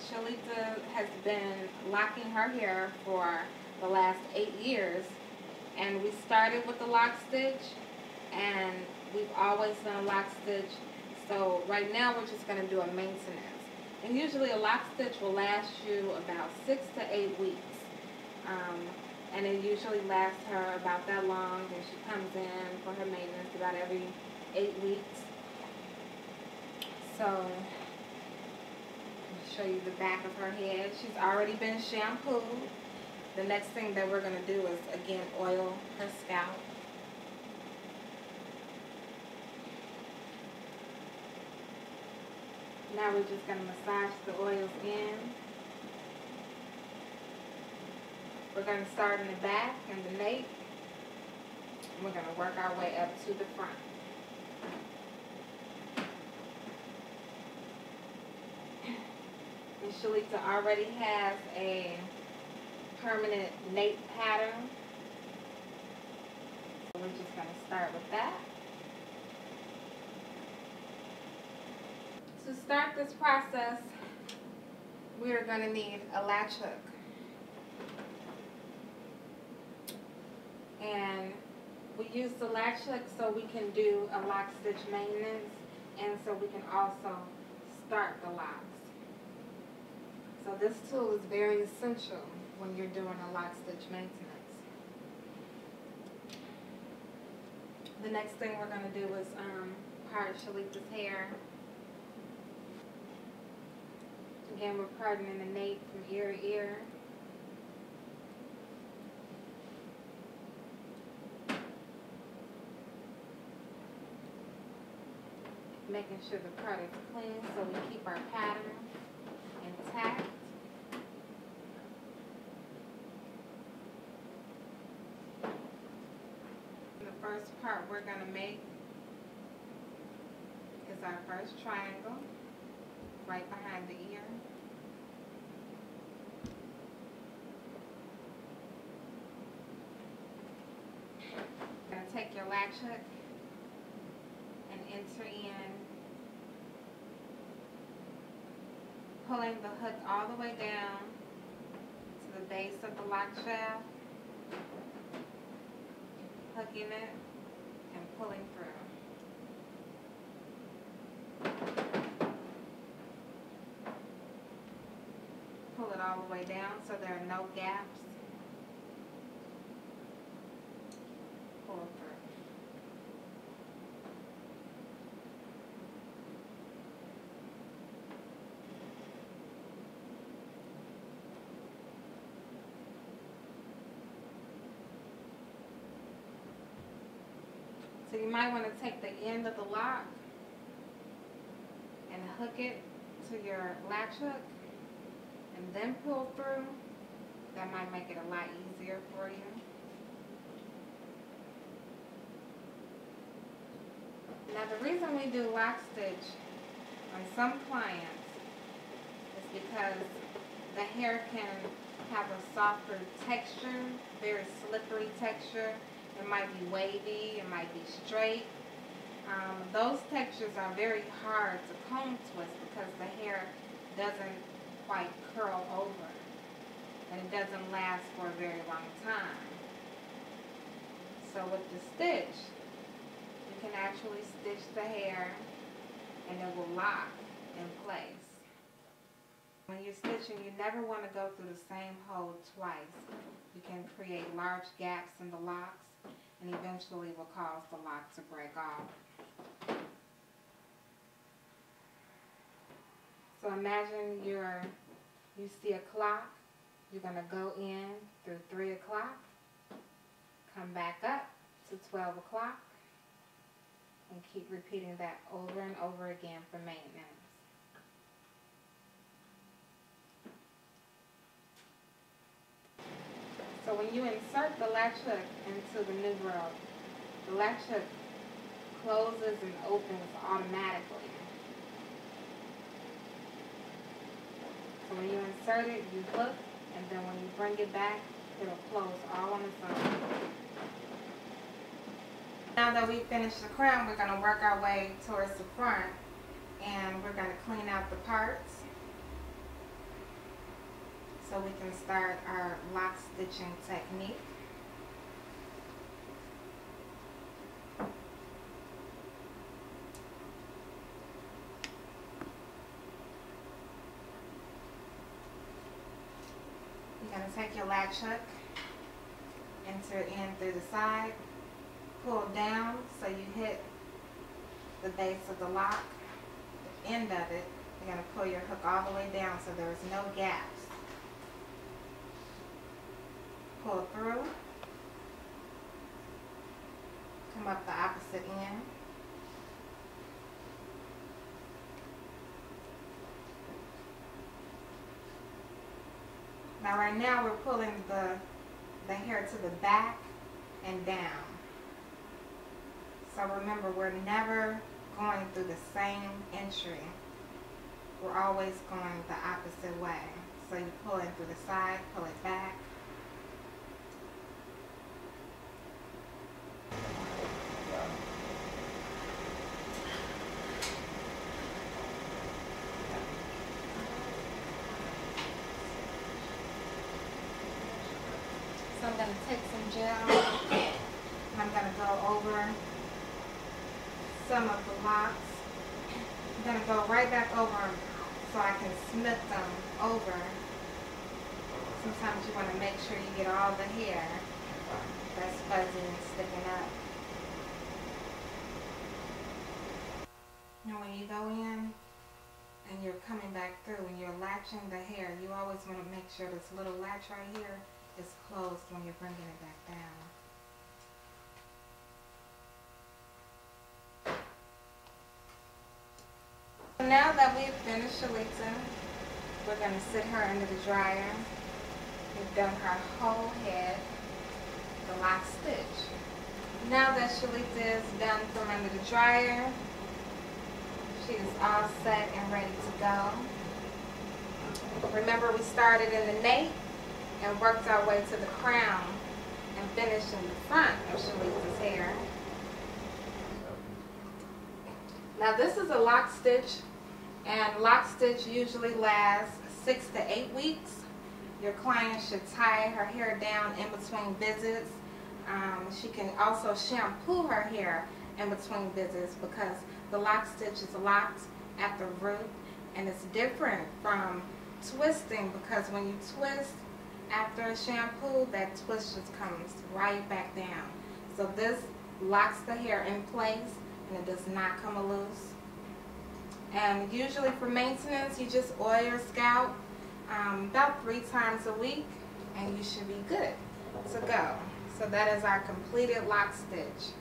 Charlita has been locking her hair for the last 8 years, and we started with the lock stitch, and we've always done a lock stitch. So right now we're just going to do a maintenance. And usually a lock stitch will last you about 6 to 8 weeks. And it usually lasts her about that long, and she comes in for her maintenance about every 8 weeks. So I'll show you the back of her head. She's already been shampooed. The next thing that we're going to do is, again, oil her scalp. Now we're just going to massage the oils in. We're going to start in the back and the nape. And we're going to work our way up to the front. And Charlita already has a permanent nape pattern. So we're just going to start with that. To start this process, we are going to need a latch hook. And we use the latch hook so we can do a lock stitch maintenance, and so we can also start the locks. So this tool is very essential when you're doing a lock stitch maintenance. The next thing we're going to do is part Charlita's hair. Again, we're parting in the nape from ear to ear. Making sure the part is clean so we keep our pattern intact. The first part we're going to make is our first triangle right behind the ear. You're going to take your latch hook and enter in, pulling the hook all the way down to the base of the lock shaft, hooking it and pulling through. Pull it all the way down so there are no gaps. Pull through. So you might want to take the end of the lock and hook it to your latch hook and then pull through. That might make it a lot easier for you. Now the reason we do lock stitch on some clients is because the hair can have a softer texture, very slippery texture. It might be wavy, it might be straight. Those textures are very hard to comb twist because the hair doesn't quite curl over and it doesn't last for a very long time. So with the stitch, you can actually stitch the hair and it will lock in place. When you're stitching, you never want to go through the same hole twice. You can create large gaps in the locks and eventually will cause the lock to break off. So imagine you see a clock. You're going to go in through 3 o'clock, come back up to 12 o'clock, and keep repeating that over and over again for maintenance. So when you insert the latch hook into the new growth, the latch hook closes and opens automatically. So when you insert it, you hook, and then when you bring it back, it'll close all on its own. Now that we've finished the crown, we're going to work our way towards the front, and we're going to clean out the parts. so we can start our lock stitching technique. You're going to take your latch hook, enter it in through the side, pull down so you hit the base of the lock, the end of it. You're going to pull your hook all the way down so there's no gaps. Pull through, come up the opposite end. Now right now we're pulling the hair to the back and down. So remember, we're never going through the same entry. We're always going the opposite way. So you pull it through the side, pull it back. So I'm going to take some gel and I'm going to go over some of the locks. I'm going to go right back over them so I can smooth them over. Sometimes you want to make sure you get all the hair that's fuzzy and sticking up. And when you go in and you're coming back through and you're latching the hair, you always want to make sure this little latch right here is closed when you're bringing it back down. Now that we've finished Charlita, we're going to sit her under the dryer. We've done her whole head, the lock stitch. Now that Charlita is done from under the dryer, she's all set and ready to go. Remember, we started in the nape and worked our way to the crown and finished in the front of Charlita's hair. Now this is a lock stitch, and lock stitch usually lasts 6 to 8 weeks. Your client should tie her hair down in between visits. She can also shampoo her hair in between visits because the lock stitch is locked at the root, and it's different from twisting because when you twist after a shampoo, that twist just comes right back down. So this locks the hair in place and it does not come loose. And usually for maintenance, you just oil your scalp about 3 times a week and you should be good to go. So that is our completed lock stitch.